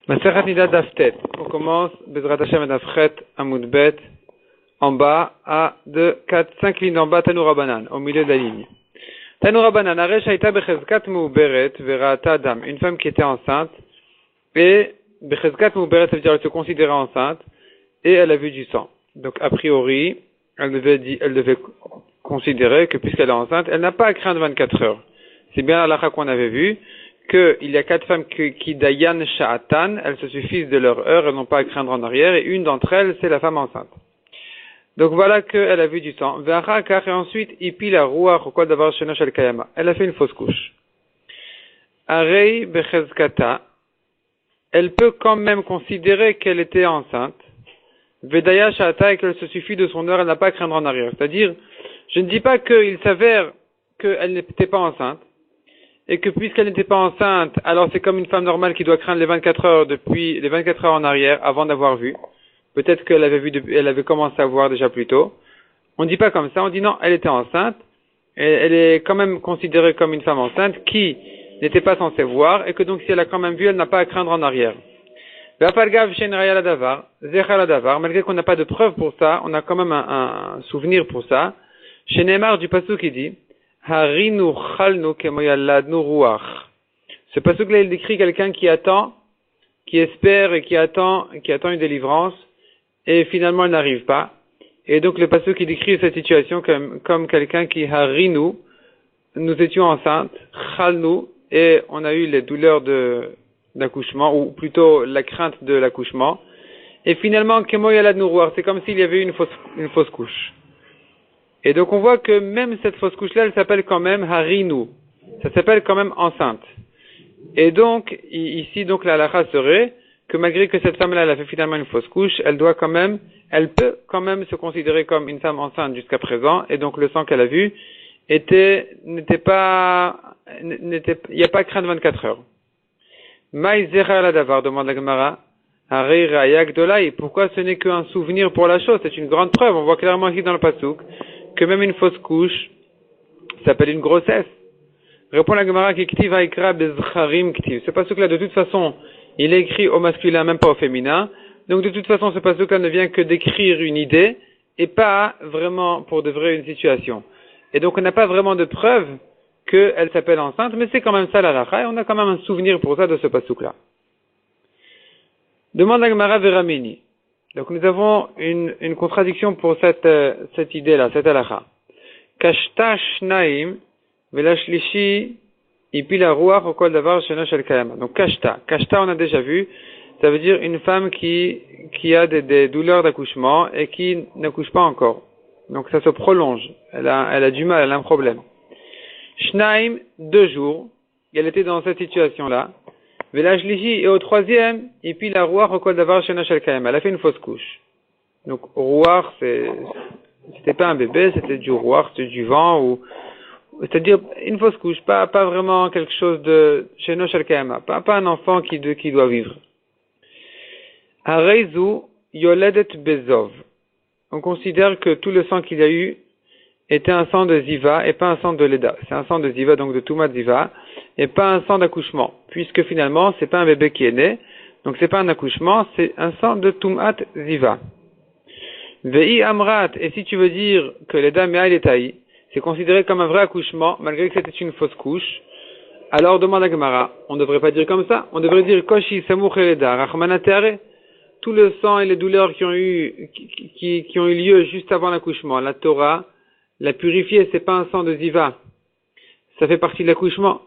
Masechet Nida Daftet. On commence Bezrat Hashem et Dafret Amud Bet en bas à 2, 4, 5 lignes en bas Tanou Rabbanan au milieu de la ligne. Tanou Rabbanan Aresh Haïta Bechezkat Mouberet Verata Adam. Une femme qui était enceinte et Bechezkat Mouberet, ça veut dire elle se considérait enceinte et elle a vu du sang. Donc a priori elle devait considérer que puisqu'elle est enceinte, elle n'a pas à craindre 24 heures. C'est bien la halakha qu'on avait vu, qu'il y a 4 femmes qui dayan sha'atan, elles se suffisent de leur heure, elles n'ont pas à craindre en arrière, et une d'entre elles, c'est la femme enceinte. Donc voilà qu'elle a vu du sang. Et ensuite, ipi la ruach, quoi d'avoir shenosh al kayama. Elle a fait une fausse couche. Arei bechezkata, elle peut quand même considérer qu'elle était enceinte. Vedaya sha'ata, et qu'elle se suffit de son heure, elle n'a pas à craindre en arrière. C'est-à-dire, je ne dis pas qu'il s'avère qu'elle n'était pas enceinte, et que puisqu'elle n'était pas enceinte, alors c'est comme une femme normale qui doit craindre les 24 heures depuis les 24 heures en arrière, avant d'avoir vu. Peut-être qu'elle avait vu, elle avait commencé à voir déjà plus tôt. On ne dit pas comme ça, on dit non, elle était enceinte, et elle est quand même considérée comme une femme enceinte qui n'était pas censée voir, et que donc si elle a quand même vu, elle n'a pas à craindre en arrière. Malgré qu'on n'a pas de preuve pour ça, on a quand même un souvenir pour ça. Chez Neymar du pasuk qui dit Harinu chalnu kemoyaladnu ruach. Ce pasuk-là, il décrit quelqu'un qui attend, qui espère et qui attend une délivrance, et finalement elle n'arrive pas. Et donc le pasuk qui décrit cette situation comme quelqu'un qui harinu, nous étions enceintes, chalnu, et on a eu les douleurs d'accouchement, ou plutôt la crainte de l'accouchement. Et finalement, kemoyaladnu ruach, c'est comme s'il y avait eu une fausse couche. Et donc on voit que même cette fausse couche-là, elle s'appelle quand même harinu. Ça s'appelle quand même enceinte. Et donc, ici, donc, la halakha serait que malgré que cette femme-là, elle a fait finalement une fausse couche, elle peut quand même se considérer comme une femme enceinte jusqu'à présent, et donc le sang qu'elle a vu il n'y a pas à craindre 24 heures. Maïzera la davar, demande la Gemara. Et pourquoi ce n'est qu'un souvenir pour la chose? C'est une grande preuve. On voit clairement ici dans le pasuk que même une fausse couche s'appelle une grossesse. Répond la Gemara qui ktiv haikra bezcharim ktiv. Ce pasuk-là, de toute façon, il est écrit au masculin, même pas au féminin. Donc de toute façon, ce pasuk-là ne vient que décrire une idée et pas vraiment pour de vrai une situation. Et donc on n'a pas vraiment de preuve qu'elle s'appelle enceinte, mais c'est quand même ça la halakha et on a quand même un souvenir pour ça de ce pasuk-là. Demande la Gemara Veramini. Donc nous avons une contradiction pour cette idée-là, cette halakha. Kashta shnaim velashlishi ipila ruach okol davar shenosh el kayama. Donc kashta on a déjà vu, ça veut dire une femme qui a des douleurs d'accouchement et qui n'accouche pas encore. Donc ça se prolonge, elle a du mal, elle a un problème. Shnaim, 2 jours, elle était dans cette situation-là. Velashlishi, et au 3e, et puis la ruach okol davar shenosh el kayama. Elle a fait une fausse couche. Donc ruach, c'était pas un bébé, c'était du ruach, c'était du vent, c'est-à-dire une fausse couche, pas vraiment quelque chose de shenosh el kayama, pas un enfant qui doit vivre. Hareizu yoledet bezov. On considère que tout le sang qu'il y a eu était un sang de ziva et pas un sang de leda. C'est un sang de ziva, donc de tumat ziva, et pas un sang d'accouchement, puisque finalement c'est pas un bébé qui est né, donc c'est pas un accouchement, c'est un sang de tumat ziva. Vei amrat, et si tu veux dire que leda me'al etaï, c'est considéré comme un vrai accouchement, malgré que c'était une fausse couche, alors demande à Gemara, on ne devrait pas dire comme ça, on devrait dire koshi samuch leda rachmana teare. Tout le sang et les douleurs qui ont eu lieu juste avant l'accouchement, la Torah l'a purifié, c'est pas un sang de ziva. Ça fait partie de l'accouchement.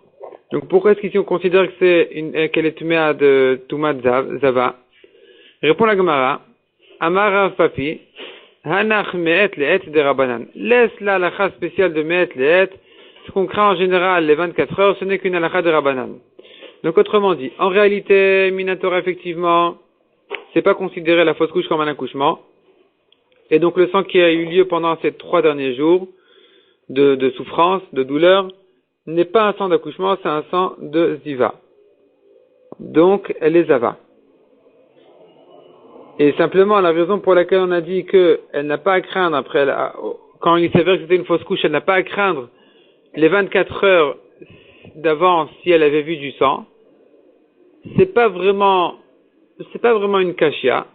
Donc pourquoi est-ce qu'ici on considère que qu'elle est tuméa de tumat zava? Répond la Gemara, Amar Rav Papi, Hanach me'et le'et de Rabbanan. Laisse la halakha spéciale de me'et le'et, ce qu'on craint en général les 24 heures, ce n'est qu'une halakha de Rabbanan. Donc autrement dit, en réalité, Minatora effectivement, c'est pas considéré la fausse couche comme un accouchement. Et donc le sang qui a eu lieu pendant ces 3 derniers jours de souffrance, de douleur, n'est pas un sang d'accouchement, c'est un sang de ziva. Donc elle est zava. Et simplement la raison pour laquelle on a dit qu'elle n'a pas à craindre quand il s'avère que c'était une fausse couche, elle n'a pas à craindre les 24 heures d'avance si elle avait vu du sang, c'est pas vraiment c'est pas vraiment une kashia,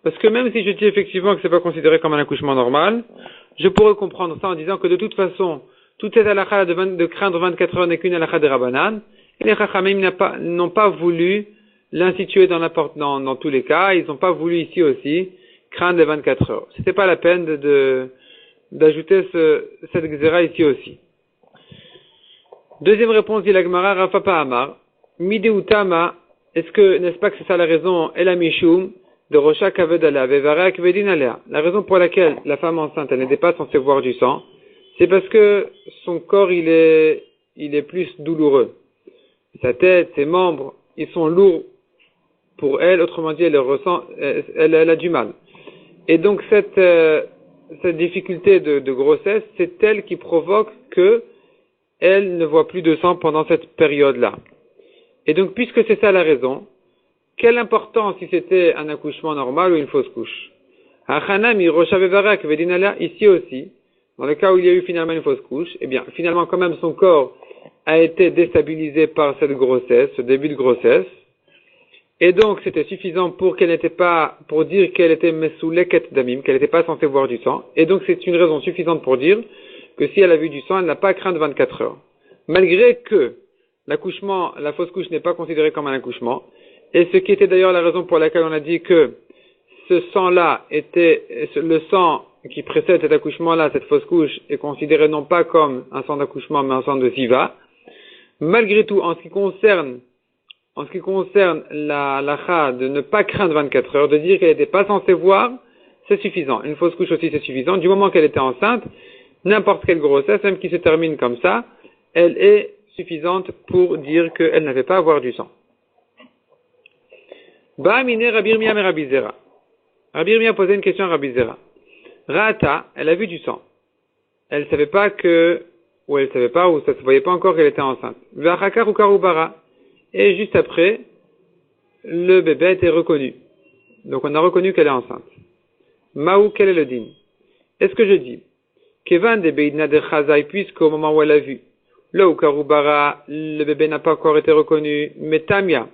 parce que même si je dis effectivement que c'est pas considéré comme un accouchement normal, je pourrais comprendre ça en disant que de toute façon, toute cette halakha de craindre 24 heures n'est qu'une halakha de Rabbanan, et les Chachamim n'ont pas voulu l'instituer dans tous les cas, ils n'ont pas voulu ici aussi craindre les 24 heures. C'était pas la peine d'ajouter cette xéra ici aussi. Deuxième réponse, dit la Gemara, Rafa Pa'amar, Mideutama, n'est-ce pas que c'est ça la raison, Ela Mishum, de Rocha Kaved Alea, Vevarea Kvedin Alea. La raison pour laquelle la femme enceinte, elle n'était pas censée voir du sang, c'est parce que son corps, il est plus douloureux. Sa tête, ses membres, ils sont lourds pour elle, autrement dit, elle a du mal. Et donc, cette difficulté de grossesse, c'est elle qui provoque que elle ne voit plus de sang pendant cette période-là. Et donc, puisque c'est ça la raison, quelle importance si c'était un accouchement normal ou une fausse couche? Ici aussi, dans le cas où il y a eu finalement une fausse couche, eh bien, finalement, quand même, son corps a été déstabilisé par cette grossesse, ce début de grossesse, et donc c'était suffisant pour dire qu'elle était mesouleket damim, qu'elle n'était pas censée voir du sang, et donc c'est une raison suffisante pour dire que si elle a vu du sang, elle n'a pas à craindre 24 heures. Malgré que l'accouchement, la fausse couche n'est pas considérée comme un accouchement, et ce qui était d'ailleurs la raison pour laquelle on a dit que ce sang-là le sang qui précède cet accouchement-là, cette fausse couche, est considéré non pas comme un sang d'accouchement, mais un sang de ziva. Malgré tout, en ce qui concerne la halakha de ne pas craindre 24 heures, de dire qu'elle n'était pas censée voir, c'est suffisant. Une fausse couche aussi, c'est suffisant. Du moment qu'elle était enceinte, n'importe quelle grossesse, même qui se termine comme ça, elle est suffisante pour dire qu'elle n'avait pas à voir du sang. Ba'amine Rabbi Yirmiyah et Rabbi Zera. Rabbi Yirmiyah a posé une question à Rabbi Zera. Ra'ata, elle a vu du sang. Elle savait pas ou ça se voyait pas encore qu'elle était enceinte. V'achakar ou karubara. Et juste après, le bébé a été reconnu. Donc on a reconnu qu'elle est enceinte. Maou, quel est le din? Est-ce que je dis Kevan de beidna de chazai, puisqu'au moment où elle a vu, là où karubara, le bébé n'a pas encore été reconnu, mais tamia,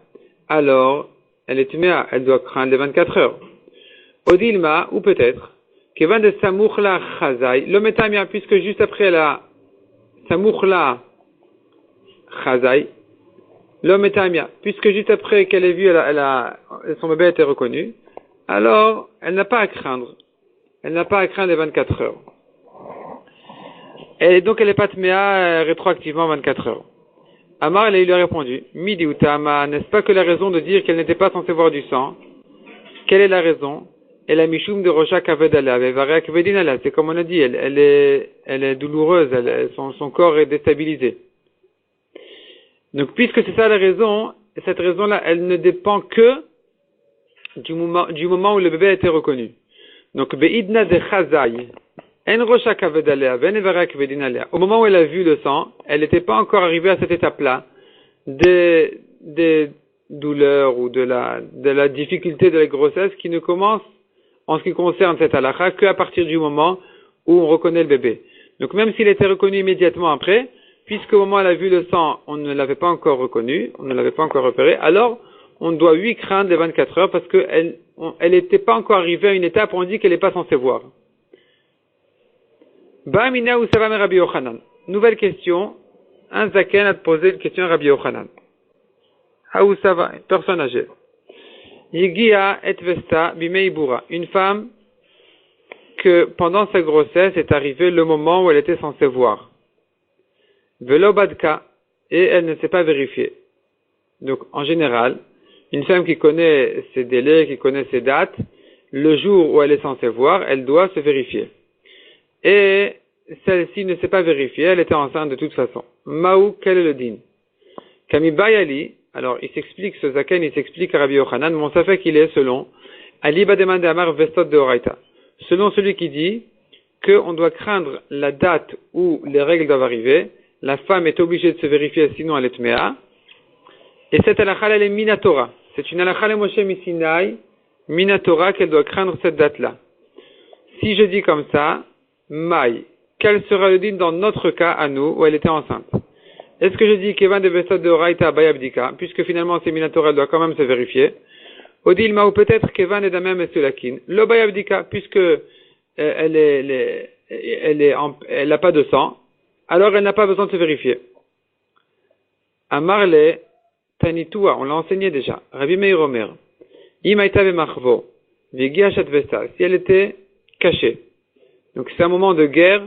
alors elle est tuméa, elle doit craindre les 24 heures. Odilma, ou peut-être, Kevan de samouchla chazai, le metamia, puisque juste après la samouchla chazai, l'homme est tamia, puisque juste après qu'elle ait vu, son bébé a été reconnu, alors elle n'a pas à craindre. Elle n'a pas à craindre les 24 heures. Et donc elle n'est pas tméa rétroactivement 24 heures. Amar, il lui a répondu, Midi ou Tama, n'est-ce pas que la raison de dire qu'elle n'était pas censée voir du sang? Quelle est la raison? Elle a Mishum de Rocha Kavedala, Vevaria Kvedinala. C'est comme on a dit, elle est douloureuse, son corps est déstabilisé. Donc, puisque c'est ça la raison, cette raison-là, elle ne dépend que du moment où le bébé a été reconnu. Donc, Beidna de Chazai, En Rocha Kavedalea, Venevaria Kvedinalea. Au moment où elle a vu le sang, elle n'était pas encore arrivée à cette étape-là des douleurs ou de la difficulté de la grossesse qui ne commence en ce qui concerne cette halakha qu'à partir du moment où on reconnaît le bébé. Donc même s'il était reconnu immédiatement après, puisqu'au moment où elle a vu le sang, on ne l'avait pas encore reconnu, on ne l'avait pas encore repéré, alors on doit lui craindre les 24 heures parce qu'elle n'était pas encore arrivée à une étape où on dit qu'elle n'est pas censée voir. Ba'amina ou Savam Rabbi Yochanan. Nouvelle question. Un zaken a posé une question à Rabbi Yochanan. Haou Sava, personne âgée. Yigia et Vesta bimeibura. Une femme que pendant sa grossesse est arrivé le moment où elle était censée voir. Velo badka, et elle ne s'est pas vérifiée. Donc, en général, une femme qui connaît ses délais, qui connaît ses dates, le jour où elle est censée voir, elle doit se vérifier. Et celle-ci ne s'est pas vérifiée, elle était enceinte de toute façon. Maou, quel est le din? Kami Bayali, alors il s'explique, ce zaken, il s'explique à Rabbi Yochanan, mon safek il est selon Ali Bademande Amar Vestot de Horaïta. Selon celui qui dit qu'on doit craindre la date où les règles doivent arriver, la femme est obligée de se vérifier sinon elle est tméa. Et cette halakha elle est minatora. C'est une halakha le Moshe Misinaï, minatora qu'elle doit craindre cette date-là. Si je dis comme ça, Maï, quel sera le din dans notre cas à nous où elle était enceinte? Est-ce que je dis Kevan de Vestot de Horaïta Bayabdika, puisque finalement c'est minatora, elle doit quand même se vérifier? Odilma ou peut-être Kevan et Damem et Sulakin. L'Obayabdika, puisque elle n'a pas de sang, alors elle n'a pas besoin de se vérifier. Amarle Tanitua, on l'a enseigné déjà. Rabbi Meir Omer. Imaita Vemachvo. Vigia Shatvesta. Si elle était cachée. Donc c'est un moment de guerre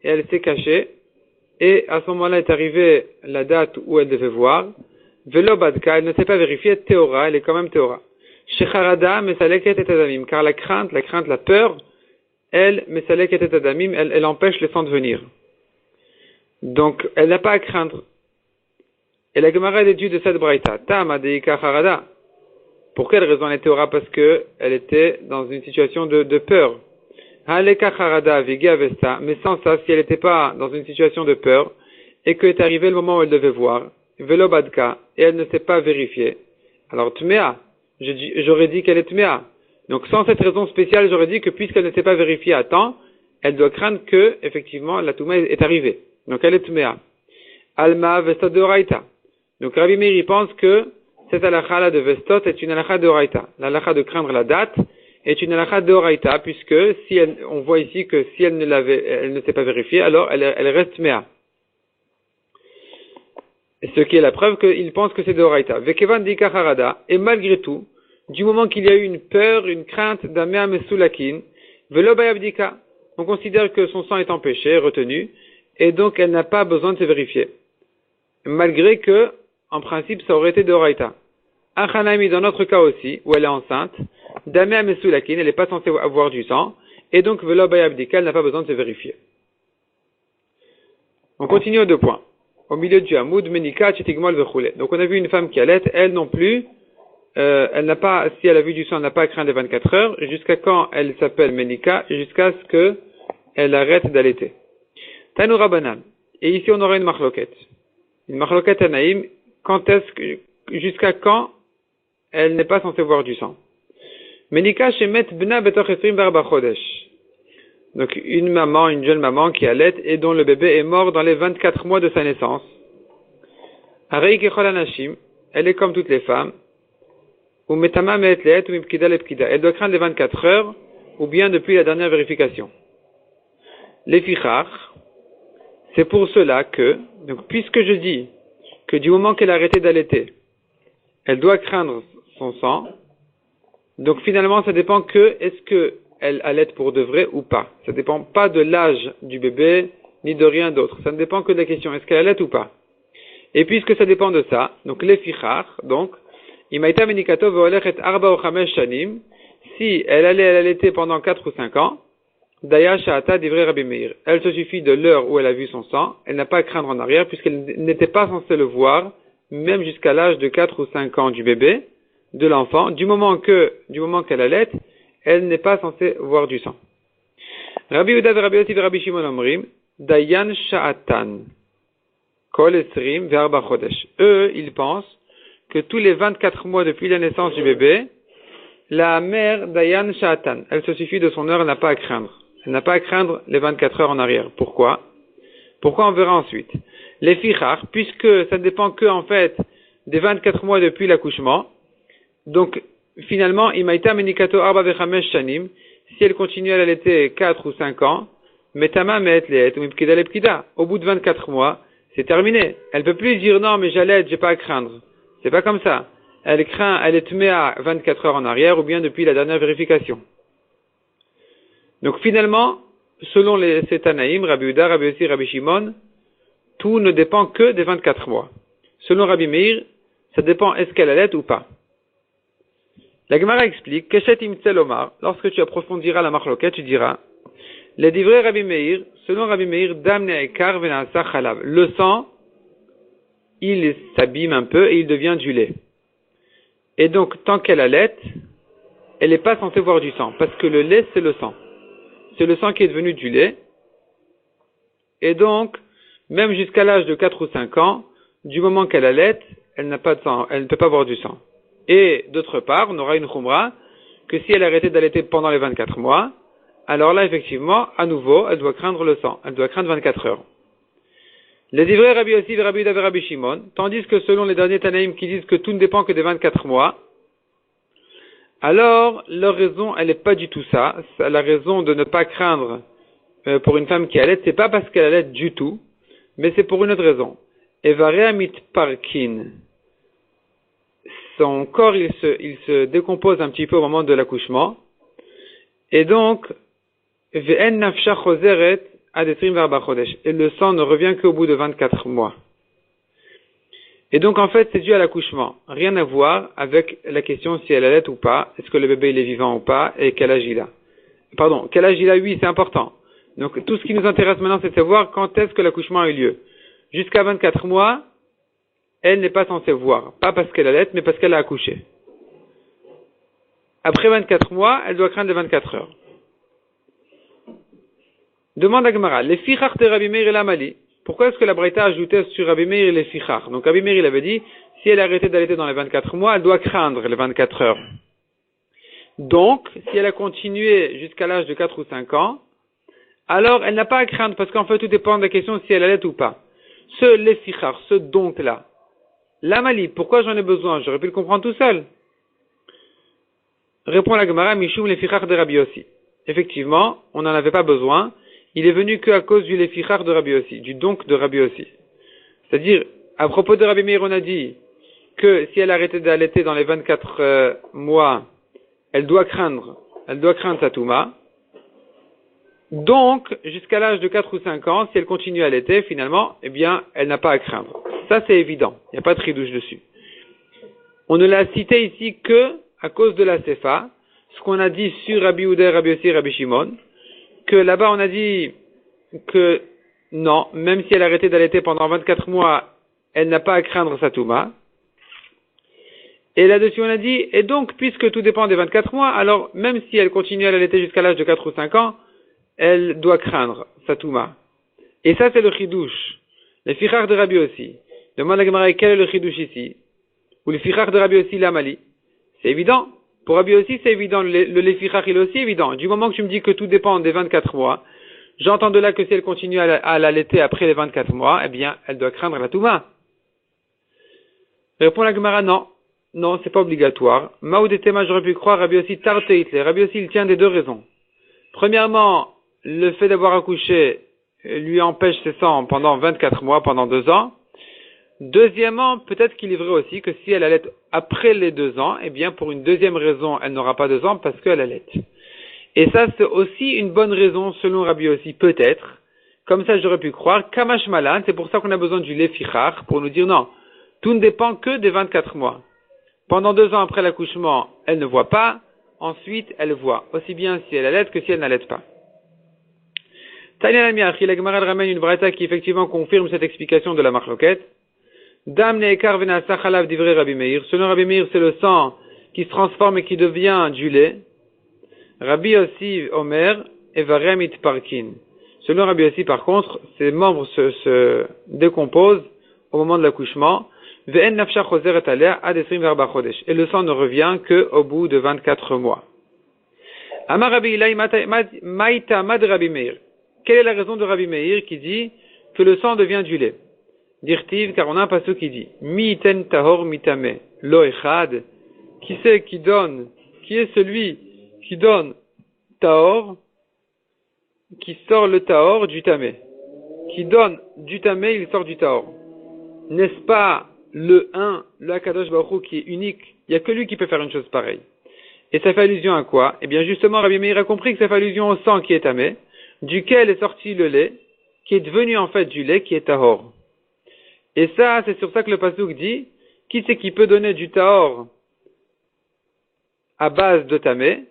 et elle s'est cachée. Et à ce moment-là est arrivée la date où elle devait voir. Velo Badka, elle ne s'est pas vérifiée. Théora, elle est quand même Théora. Shecharada Mesaleket et Adamim. Car la crainte, la peur, elle, Mesaleket et Adamim, elle empêche le sang de venir. Donc elle n'a pas à craindre. Et la Gemara déduit de cette braïta. Tama deika harada. Pour quelle raison elle était Théora? Parce que elle était dans une situation de peur. Haleka harada vigia vesta. Mais sans ça, si elle n'était pas dans une situation de peur, et qu'est arrivé le moment où elle devait voir, velo badka, et elle ne s'est pas vérifiée, alors tmea. J'aurais dit qu'elle est tmea. Donc sans cette raison spéciale, j'aurais dit que puisqu'elle ne s'est pas vérifiée à temps, elle doit craindre que, effectivement, la touma est arrivée. Donc elle est tmea. Alma vesta de oraita. Donc Rabbi Meir pense que cette halakha de vestot est une halakha de oraita. L'halakha de craindre la date est une halakha de oraita, puisque on voit ici que si elle ne s'est pas vérifiée, alors elle reste mea. Ce qui est la preuve qu'il pense que c'est de oraita. Vekevan dika harada. Et malgré tout, du moment qu'il y a eu une peur, une crainte d'amea mesulakin, velo bayabdika, on considère que son sang est empêché, retenu, et donc elle n'a pas besoin de se vérifier. Malgré que, en principe, ça aurait été de oraita. Achanami, dans notre cas aussi, où elle est enceinte, Damea Mesulakin, elle n'est pas censée avoir du sang, et donc Velo Bayabdika, elle n'a pas besoin de se vérifier. On continue aux 2 points. Au milieu du Hamoud, Menika, Chetigmol, Vechule. Donc on a vu une femme qui allait, elle non plus, elle n'a pas, si elle a vu du sang, elle n'a pas à craindre les 24 heures, jusqu'à quand elle s'appelle Menika, jusqu'à ce que elle arrête d'allaiter. Tanoura Banan. Et ici on aura une marloquette. Une marloquette Anaïm, jusqu'à quand elle n'est pas censée voir du sang. Menika shemet bna betoch esrim barba chodesh. Donc une jeune maman qui allait et dont le bébé est mort dans les 24 mois de sa naissance. Arei kechol anashim, elle est comme toutes les femmes. Ou metama meet leet ou mipkida lepkida. Elle doit craindre les 24 heures ou bien depuis la dernière vérification. Les fichach, c'est pour cela que, donc puisque je dis que du moment qu'elle a arrêté d'allaiter, elle doit craindre son sang, donc finalement ça dépend que est-ce qu'elle allaite pour de vrai ou pas. Ça ne dépend pas de l'âge du bébé, ni de rien d'autre. Ça ne dépend que de la question, est-ce qu'elle allaite ou pas. Et puisque ça dépend de ça, donc les fichach, donc, imaita menikato veolechet arba ou chamesh shanim, si elle allait allaiter pendant 4 ou 5 ans, Daya Sha'ata divrei Rabbi Meir. Elle se suffit de l'heure où elle a vu son sang, elle n'a pas à craindre en arrière puisqu'elle n'était pas censée le voir, même jusqu'à l'âge de 4 ou 5 ans du bébé, de l'enfant, du moment qu'elle allait, elle n'est pas censée voir du sang. Rabbi Yehuda ve Rabbi Yossi ve Rabbi Shimon omrim, Dayan Sha'atan, Kol Esrim ve'arba chodesh. Eux, ils pensent que tous les 24 mois depuis la naissance du bébé, la mère Dayan Sha'atan, elle se suffit de son heure, elle n'a pas à craindre. Elle n'a pas à craindre les 24 heures en arrière. Pourquoi on verra ensuite. Les fichar, puisque ça ne dépend que, en fait, des 24 mois depuis l'accouchement, donc, finalement, imaita menikato arba vechamesh shanim, si elle continue à l'allaiter 4 ou 5 ans, metama meet leet ou mipkida lepkida. Au bout de 24 mois, c'est terminé. Elle peut plus dire non, mais j'allaite, j'ai pas à craindre. C'est pas comme ça. Elle est tmée à 24 heures en arrière ou bien depuis la dernière vérification. Donc finalement, selon ces Tanaïm, Rabbi Yehuda, Rabbi Yossi, Rabbi Shimon, tout ne dépend que des 24 mois. Selon Rabbi Meir, ça dépend est-ce qu'elle allait ou pas. La Gemara explique, Keshet imtzel omar, lorsque tu approfondiras la marloquette, tu diras, les divrei Rabbi Meir, selon Rabbi Meir, dam ne'ekar venasa chalav. Le sang, il s'abîme un peu et il devient du lait. Et donc, tant qu'elle allaite, elle n'est pas censée voir du sang, parce que le lait, c'est le sang. C'est le sang qui est devenu du lait. Et donc, même jusqu'à l'âge de 4 ou 5 ans, du moment qu'elle allaite, elle n'a pas de sang, elle ne peut pas voir du sang. Et d'autre part, on aura une khumra, que si elle arrêtait d'allaiter pendant les 24 mois, alors là, effectivement, à nouveau, elle doit craindre le sang. Elle doit craindre 24 heures. Les divrei Rabbi Yossi, Rabbi Yehuda, Rabbi Shimon, tandis que selon les derniers Tanaïm qui disent que tout ne dépend que des 24 mois, alors leur raison, elle n'est pas du tout ça. La raison de ne pas craindre pour une femme qui allait, c'est pas parce qu'elle allait du tout, mais c'est pour une autre raison. Evareamit parkin. Son corps, il se décompose un petit peu au moment de l'accouchement. Et donc, ve'en nafsha chozeret adetrim ve'arba chodesh. Et le sang ne revient qu'au bout de 24 mois. Et donc, en fait, c'est dû à l'accouchement. Rien à voir avec la question si elle allait ou pas, est-ce que le bébé il est vivant ou pas, et quel âge il a. Pardon, quel âge il a, oui, c'est important. Donc, tout ce qui nous intéresse maintenant, c'est de savoir quand est-ce que l'accouchement a eu lieu. Jusqu'à 24 mois, elle n'est pas censée voir. Pas parce qu'elle allait, mais parce qu'elle a accouché. Après 24 mois, elle doit craindre les 24 heures. Demande à Gemara, les fichach de Rabbi Meir et l'Amali. Pourquoi est-ce que la Braïta ajoutait sur Rabbi Meir les fichach? Donc Rabbi Meir, il avait dit, si elle a arrêté d'allaiter dans les 24 mois, elle doit craindre les 24 heures. Donc, si elle a continué jusqu'à l'âge de 4 ou 5 ans, alors elle n'a pas à craindre, parce qu'en fait, tout dépend de la question si elle allait ou pas. Ce les fichach, ce donc-là. L'Amali, pourquoi j'en ai besoin? J'aurais pu le comprendre tout seul. Répond la Gemara, Mishum les fichach de Rabbi Yossi. Effectivement, on n'en avait pas besoin. Il est venu qu'à cause du lefichar de Rabbi Yossi, du donc de Rabbi Yossi. C'est-à-dire, à propos de Rabbi Meir, on a dit que si elle arrêtait d'allaiter dans les 24 mois, elle doit craindre sa touma. Donc, jusqu'à l'âge de 4 ou 5 ans, si elle continue à allaiter, finalement, eh bien, elle n'a pas à craindre. Ça, c'est évident. Il n'y a pas de tridouche dessus. On ne l'a cité ici que à cause de la Sefa, ce qu'on a dit sur Rabbi Yehuda, Rabbi Yossi, Rabbi Shimon, que là-bas on a dit que non, même si elle a arrêté d'allaiter pendant 24 mois, elle n'a pas à craindre sa touma. Et là-dessus on a dit, et donc puisque tout dépend des 24 mois, alors même si elle continue à allaiter jusqu'à l'âge de 4 ou 5 ans, elle doit craindre sa touma. Et ça c'est le chidouche. Le fichar de Rabbi Yossi. Demande à Gemara quel est le chidouche ici? Ou le fichar de Rabbi Yossi l'amali? C'est évident. Pour Rabbi Yossi, c'est évident. Le lefichach, il est aussi évident. Du moment que tu me dis que tout dépend des 24 mois, j'entends de là que si elle continue à l'allaiter après les 24 mois, eh bien, elle doit craindre la touma. Répond la Gemara, non. Non, c'est pas obligatoire. Maoudetema, j'aurais pu croire Rabbi Yossi tarteitle. Rabbi Yossi, il tient des deux raisons. Premièrement, le fait d'avoir accouché lui empêche ses sangs pendant 24 mois, pendant 2 ans. Deuxièmement, peut-être qu'il est vrai aussi que si elle allait après les 2 ans, eh bien, pour une deuxième raison, elle n'aura pas 2 ans parce qu'elle allait. Et ça, c'est aussi une bonne raison, selon Rabbi Yossi, peut-être. Comme ça, j'aurais pu croire. Kamash Malan, c'est pour ça qu'on a besoin du lefichar, pour nous dire non. Tout ne dépend que des 24 mois. Pendant 2 ans après l'accouchement, elle ne voit pas. Ensuite, elle voit. Aussi bien si elle allait que si elle n'allait pas. Tanya Namiachi, la Gemara ramène une braïta qui effectivement confirme cette explication de la marloquette. Dam ne'ekar v'na'asa chalav divrei Rabbi Meir. Selon Rabbi Meir, c'est le sang qui se transforme et qui devient du lait. Rabbi Yossi Omer evarem itparkin. Selon Rabbi Yossi, par contre, ses membres se décomposent au moment de l'accouchement. Ve'en nafsha chozeret alea ad esrim ve'arba chodesh. Et le sang ne revient qu'au bout de 24 mois. Amar Rabbi Ilai maïta mad Rabbi Meir. Quelle est la raison de Rabbi Meir qui dit que le sang devient du lait? Dirtiv, car on a un passage qui dit Mi ten tahor mitame lo echad. Qui c'est qui donne? Qui est celui qui donne tahor, qui sort le tahor du tamé? Qui donne du tamé, il sort du tahor. N'est-ce pas le le Akadosh Baruch Hu qui est unique? Il n'y a que lui qui peut faire une chose pareille. Et ça fait allusion à quoi? Eh bien justement, Rabbi Meir a compris que ça fait allusion au sang qui est tamé, duquel est sorti le lait, qui est devenu en fait du lait qui est tahor. Et ça, c'est sur ça que le pasuk dit, qui c'est qui peut donner du tahor à base de tamé,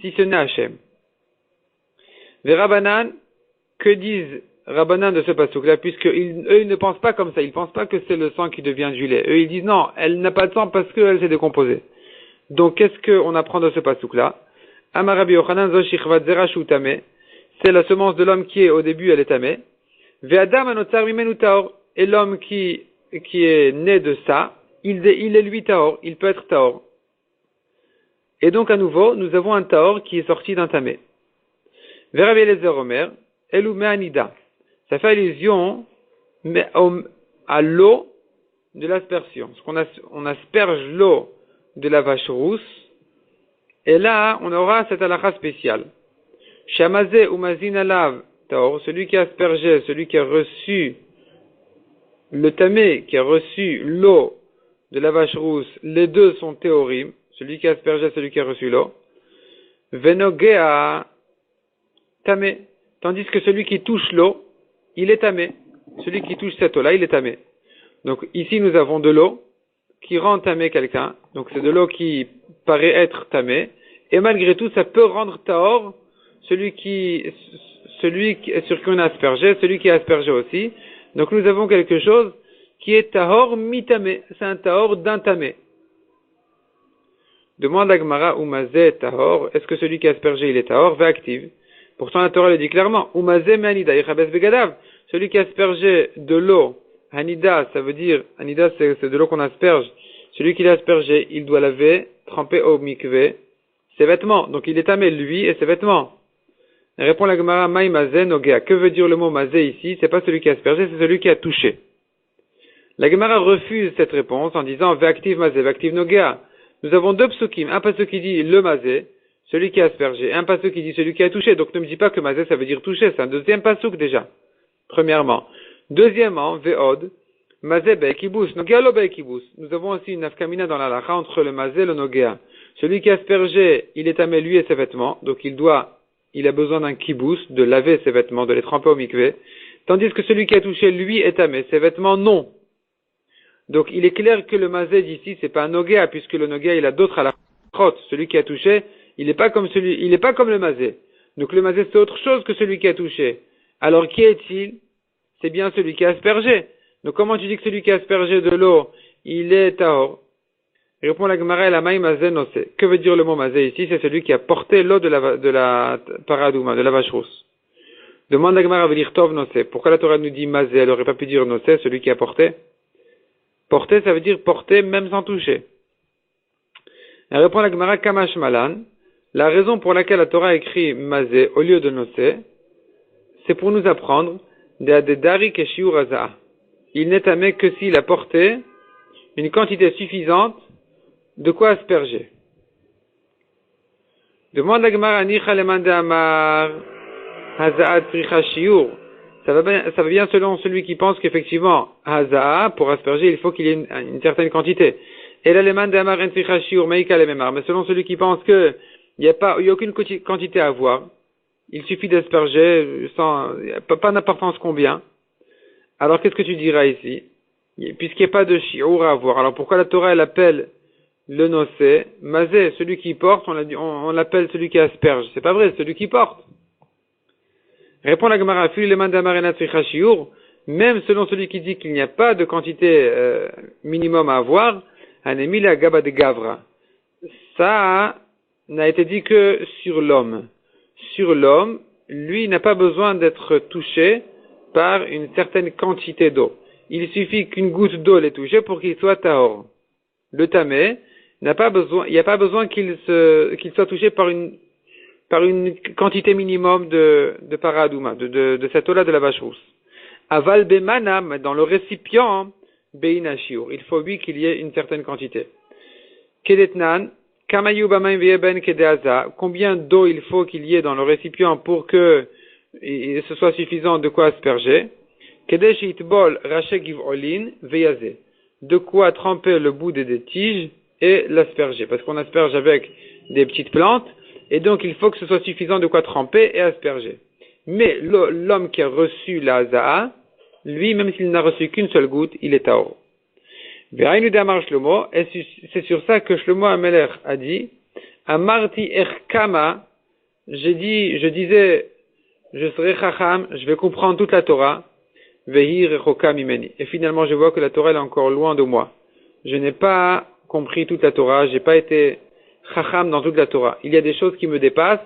si ce n'est Hachem? Les Rabbanan, que disent Rabbanan de ce pasuk-là, puisque eux, ils ne pensent pas comme ça, ils ne pensent pas que c'est le sang qui devient du lait. Eux, ils disent non, elle n'a pas de sang parce qu'elle s'est décomposée. Donc, qu'est-ce qu'on apprend de ce pasuk-là? Amarabi Yochanan zo shichvat zera shu tamé. C'est la semence de l'homme qui est, au début, elle est tamé. Ve'adam anotzar mimenu tahor. Et l'homme qui est né de ça, il est lui tahor, il peut être tahor. Et donc, à nouveau, nous avons un tahor qui est sorti d'un tamé. Verabi Eliezer Omer, Elou me'anida. Ça fait allusion à l'eau de l'aspersion. On asperge l'eau de la vache rousse Et là, on aura cette halakha spéciale. Shamazé ou mazin alav taor, celui qui a aspergé, celui qui a reçu le tamé, qui a reçu l'eau de la vache rousse, les deux sont théorim, celui qui a aspergé, celui qui a reçu l'eau. Venogea tamé, tandis que celui qui touche l'eau, il est tamé. Celui qui touche cette eau-là, il est tamé. Donc ici, nous avons de l'eau qui rend tamé quelqu'un. Donc c'est de l'eau qui paraît être tamé. Et malgré tout, ça peut rendre taor celui sur qui on a aspergé, celui qui a aspergé aussi. Donc nous avons quelque chose qui est tahor mitamé. C'est un tahor d'un tamé. Demande à Gemara, Umazé tahor, est-ce que celui qui a aspergé, il est tahor, va active. Pourtant la Torah le dit clairement, Umazé me anida, yichabes begadav. Celui qui a aspergé de l'eau, anida, ça veut dire, anida c'est de l'eau qu'on asperge. Celui qui l'a aspergé, il doit laver, tremper au mikvé, ses vêtements. Donc il est tamé, lui et ses vêtements. Répond la Gemara, Maï mazé nogea. Que veut dire le mot mazé ici? C'est pas celui qui a aspergé, c'est celui qui a touché. La Gemara refuse cette réponse en disant, ve'active mazé, ve'active nogea. Nous avons deux psukim. Un pasuk qui dit le mazé, celui qui a aspergé. Un pasuk qui dit celui qui a touché. Donc ne me dis pas que mazé ça veut dire toucher. C'est un deuxième pasuk déjà. Premièrement. Deuxièmement, ve'od, mazé be'ekibus, nogea lo be'ekibus. Nous avons aussi une nafkamina dans la lacha entre le mazé et le nogea. Celui qui a aspergé, il est tamé lui et ses vêtements. Donc il a besoin d'un kibous, de laver ses vêtements, de les tremper au mikvé. Tandis que celui qui a touché, lui, est tamé. Ses vêtements, non. Donc, il est clair que le mazé d'ici, c'est pas un nogea, puisque le nogea, il a d'autres à la crotte. Celui qui a touché, il n'est pas comme le mazé. Donc, le mazé, c'est autre chose que celui qui a touché. Alors, qui est-il? C'est bien celui qui a aspergé. Donc, comment tu dis que celui qui a aspergé de l'eau, il est tahor? Répond la Gemara, la maï mazé nosé. Que veut dire le mot mazé ici? C'est celui qui a porté l'eau de la paradouma, de la vache rousse. Demande la Gemara, veut dire tov nosé. Pourquoi la Torah nous dit mazé? Elle aurait pas pu dire nosé, celui qui a porté? Porter, ça veut dire porter même sans toucher. Elle répond la Gemara, kamash malan. La raison pour laquelle la Torah écrit mazé au lieu de nosé, c'est pour nous apprendre de dari keshiur haza'a. Il n'est tamé que s'il a porté une quantité suffisante de quoi asperger. Demande la Gemara, nicha lemande amar haza'at tricha shiur. Ça va bien selon celui qui pense qu'effectivement, haza'a, pour asperger, il faut qu'il y ait une certaine quantité. Et là, lemande amar en tricha shiur, meika lememar. Mais selon celui qui pense que il y a aucune quantité à avoir, il suffit d'asperger pas d'importance combien. Alors, qu'est-ce que tu diras ici? Puisqu'il n'y a pas de shiur à avoir. Alors, pourquoi la Torah, elle appelle le nosé, mazé, celui qui porte, on l'appelle celui qui asperge. C'est pas vrai, c'est celui qui porte. Répond la Gemara, même selon celui qui dit qu'il n'y a pas de quantité minimum à avoir, anemila gaba de gavra. Ça n'a été dit que sur l'homme. Sur l'homme, lui n'a pas besoin d'être touché par une certaine quantité d'eau. Il suffit qu'une goutte d'eau l'ait touché pour qu'il soit tahor. Le tamé, il n'y a pas besoin qu'il soit touché par une quantité minimum de paradouma, de cette eau-là de la vache rousse. Aval bemanam, dans le récipient, beinashiour. Il faut lui qu'il y ait une certaine quantité. Kedetnan, kamayu bamaim veben kedeaza. Combien d'eau il faut qu'il y ait dans le récipient pour que ce soit suffisant de quoi asperger? Kedesh itbol rachegiv olin veyazé. De quoi tremper le bout des tiges et l'asperger. Parce qu'on asperge avec des petites plantes, et donc il faut que ce soit suffisant de quoi tremper et asperger. Mais l'homme qui a reçu la haza'a, lui, même s'il n'a reçu qu'une seule goutte, il est tahor. V'ainu d'amar Shlomo, et c'est sur ça que Shlomo Amelech a dit, Amarti erkama, je disais, je serai chacham, je vais comprendre toute la Torah, vehi rechoka mimeni. Et finalement, je vois que la Torah est encore loin de moi. Je n'ai pas compris toute la Torah, j'ai pas été chacham dans toute la Torah. Il y a des choses qui me dépassent,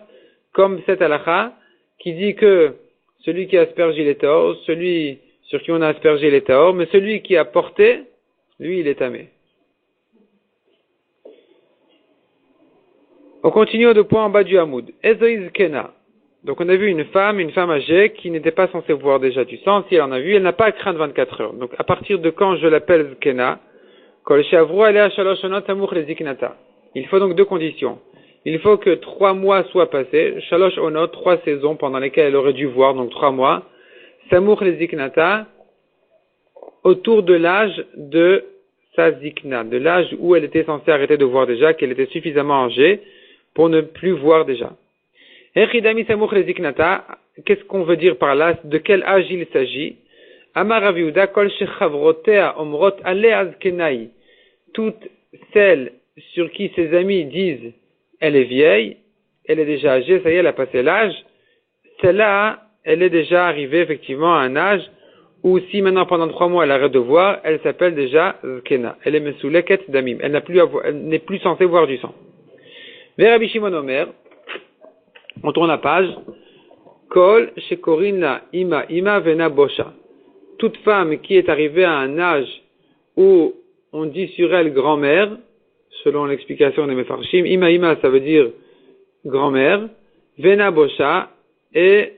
comme cette halakha, qui dit que celui qui asperge il est tahor, celui sur qui on a aspergé il est tahor, mais celui qui a porté, lui il est tamé. On continue au point en bas du Hamoud. Ezoïz Kena. Donc on a vu une femme âgée qui n'était pas censée voir déjà du sang. Si elle en a vu, elle n'a pas à craindre 24 heures. Donc à partir de quand je l'appelle Zkena, il faut donc deux conditions. il faut que 3 mois soient passés, shalosh onot, 3 saisons pendant lesquelles elle aurait dû voir, donc 3 mois, samour les ziknata, autour de l'âge de sa zikna, de l'âge où elle était censée arrêter de voir déjà, qu'elle était suffisamment âgée pour ne plus voir déjà. Echidami samour les ziknata, qu'est-ce qu'on veut dire par là? De quel âge il s'agit? Amar Rav Yehuda kol shechavrotea omrot ale azkenai, toutes celles sur qui ses amis disent elle est vieille, elle est déjà âgée, ça y est, elle a passé l'âge, celle-là, elle est déjà arrivée effectivement à un âge où si maintenant pendant 3 mois elle arrête de voir, elle s'appelle déjà zkena, elle est mesouleket damim, elle n'est plus censée voir du sang. Vers Rabbi Shimon Omer, on tourne la page, kol shekorin la ima vena bosha, toute femme qui est arrivée à un âge où on dit sur elle grand-mère, selon l'explication des Mefarshim, ima ça veut dire grand-mère, vena bosha, et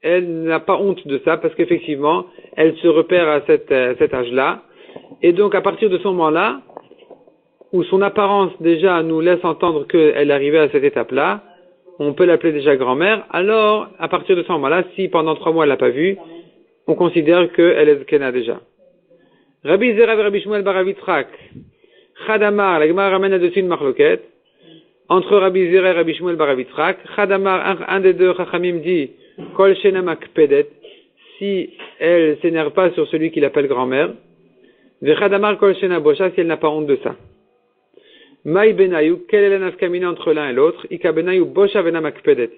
elle n'a pas honte de ça parce qu'effectivement elle se repère à cet âge-là, et donc à partir de ce moment-là où son apparence déjà nous laisse entendre qu'elle est arrivée à cette étape-là, on peut l'appeler déjà grand-mère. Alors à partir de ce moment-là, si pendant 3 mois elle l'a pas vue, on considère qu'elle est zkena déjà. Rabbi Zera et Rabbi Shmuel bar Rav Yitzchak, Chadamar, la Gemara ramène là-dessus une marloquette entre Rabbi Zera et Rabbi Shmuel bar Rav Yitzchak. Chadamar, un des deux Chachamim dit Kol shena makpedet, si elle s'énerve pas sur celui qui l'appelle grand-mère. Vechadamar kol shena bosha, si elle n'a pas honte de ça. Maï benayou, quelle est la nafkamina entre l'un et l'autre? Ika benayou bosha vena makpedet.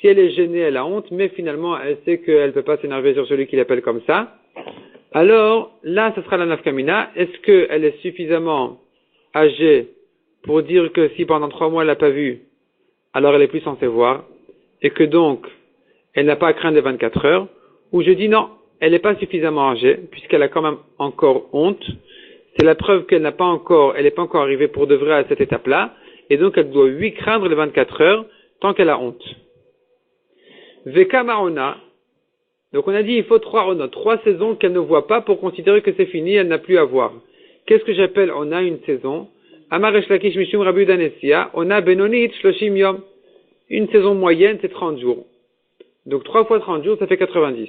Si elle est gênée, elle a honte, mais finalement elle sait qu'elle ne peut pas s'énerver sur celui qui l'appelle comme ça. Alors là, ce sera la nafkamina. Est-ce qu'elle est suffisamment âgée pour dire que si pendant 3 mois elle l'a pas vu, alors elle est plus censée voir, et que donc elle n'a pas à craindre les 24 heures, ou je dis non, elle n'est pas suffisamment âgée, puisqu'elle a quand même encore honte. C'est la preuve qu'elle n'est pas encore arrivée pour de vrai à cette étape-là, et donc elle doit lui craindre les 24 heures tant qu'elle a honte. Veka Maona, donc on a dit il faut 3 saisons qu'elle ne voit pas pour considérer que c'est fini, elle n'a plus à voir. Qu'est-ce que j'appelle on a une saison? Amaresh Lakish Mishum Rabbi Danesia, on a Benonit Shloshim Yom. Une saison moyenne c'est 30 jours. Donc 3 fois 30 jours ça fait 90.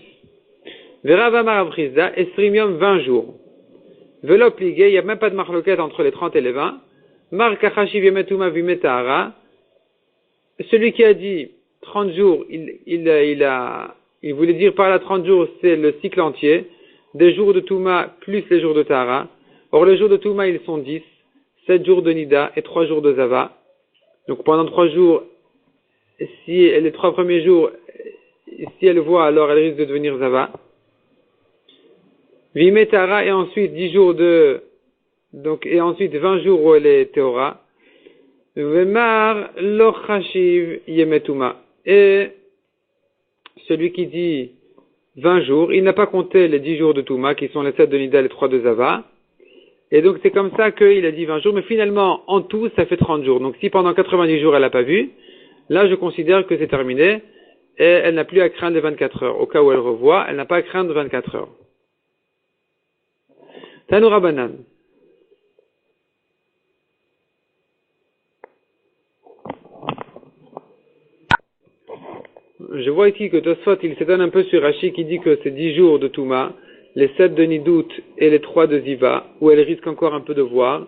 Verava Maravrizda, Esrim Yom 20 jours. Velo Pligé, il n'y a même pas de marloquette entre les 30 et les 20. Mar Kachashi Vyemetuma Vimetahara, celui qui a dit 30 jours, il voulait dire par là 30 jours, c'est le cycle entier, des jours de Touma plus les jours de Tahara. Or, les jours de Touma, ils sont 10, 7 jours de Nida et 3 jours de Zava. Donc, pendant 3 jours, si les 3 premiers jours, si elle voit, alors elle risque de devenir Zava. Vime Tahara et ensuite 10 jours et ensuite 20 jours où elle est Théora. Vemar Lochashiv Yemetuma. Et celui qui dit 20 jours, il n'a pas compté les 10 jours de Touma, qui sont les 7 de Nida et les 3 de Zava. Et donc c'est comme ça qu'il a dit 20 jours, mais finalement, en tout, ça fait 30 jours. Donc si pendant 90 jours elle n'a pas vu, là je considère que c'est terminé, et elle n'a plus à craindre les 24 heures. Au cas où elle revoit, elle n'a pas à craindre 24 heures. Tanoura Banan. Je vois ici que Tosfot, il s'étonne un peu sur Rashi qui dit que c'est 10 jours de Touma, les 7 de Nidout et les 3 de Ziva, où elle risque encore un peu de voir.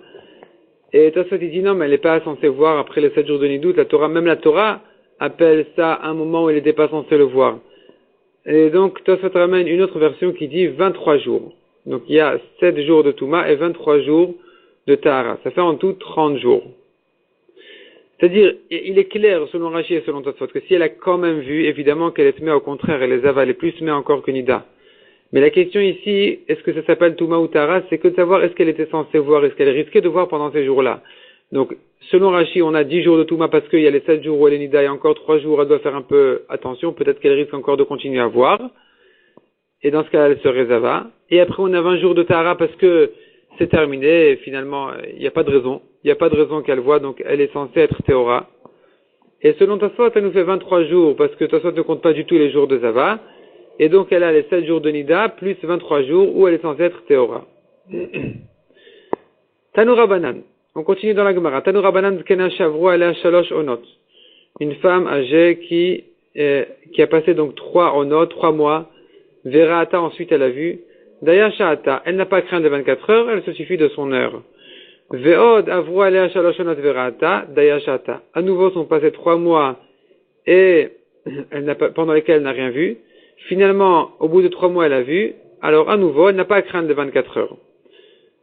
Et Tosfot, il dit non, mais elle n'est pas censée voir après les 7 jours de Nidout. Même la Torah appelle ça un moment où elle n'était pas censée le voir. Et donc, Tosfot ramène une autre version qui dit 23 jours. Donc, il y a 7 jours de Touma et 23 jours de Tahara. Ça fait en tout 30 jours. C'est-à-dire, il est clair, selon Rashi et selon Tosfot, que si elle a quand même vu, évidemment qu'elle est met au contraire, elle les avale plus met encore que Nida. Mais la question ici, est-ce que ça s'appelle Touma ou Tahara, c'est que de savoir est-ce qu'elle était censée voir, est-ce qu'elle risquait de voir pendant ces jours-là. Donc, selon Rashi, on a 10 jours de Touma parce qu'il y a les 7 jours où elle est Nida et encore 3 jours, elle doit faire un peu attention, peut-être qu'elle risque encore de continuer à voir. Et dans ce cas, elle serait Zava. Et après, on a 20 jours de Tahara parce que c'est terminé, et finalement, il n'y a pas de raison. Il n'y a pas de raison qu'elle voit, donc elle est censée être Théora. Et selon Tosfot, elle nous fait 23 jours, parce que Tosfot ne compte pas du tout les jours de Zava. Et donc elle a les 7 jours de Nida, plus 23 jours, où elle est censée être Théora. Tanoura Banan. On continue dans la Gemara. Tanoura Banan, Kena Shavro, elle a Shalosh Onot. une femme âgée qui a passé donc 3 mois, Verata, ensuite elle a vu, Daya Sha'ata, elle n'a pas craint de 24 heures, elle se suffit de son heure. Ve'od avru alea shaloshonot Verata, Daya Sha'ata. À nouveau sont passés 3 mois et pendant lesquels elle n'a rien vu. Finalement, au bout de 3 mois, elle a vu. Alors, à nouveau, elle n'a pas à craindre de 24 heures.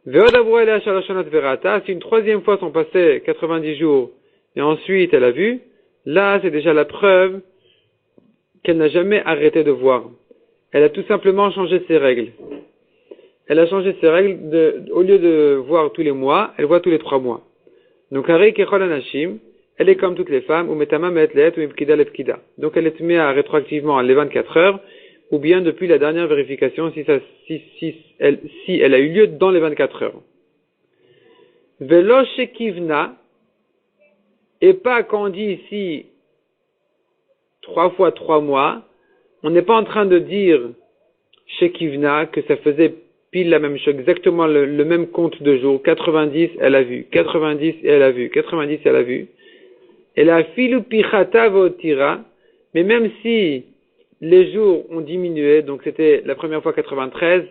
Ve'od avru alea shaloshonot Verata, si une troisième fois sont passés 90 jours et ensuite elle a vu, là, c'est déjà la preuve qu'elle n'a jamais arrêté de voir. Elle a tout simplement changé ses règles. Elle a changé ses règles au lieu de voir tous les mois, elle voit tous les 3 mois. Donc, Harei Kechol Anashim, elle est comme toutes les femmes, ou Metama Metlet, ou Ipkida Lepkida. Donc, elle est mise à rétroactivement les 24 heures, ou bien depuis la dernière vérification, si elle a eu lieu dans les 24 heures. Velo Shekivna, et pas quand on dit ici 3 fois 3 mois, on n'est pas en train de dire Shekivna que ça faisait pile la même chose, exactement le même compte de jours. 90, elle a vu. 90, elle a vu. 90, elle a vu. Elle a filu pichata votira, mais même si les jours ont diminué, donc c'était la première fois 93,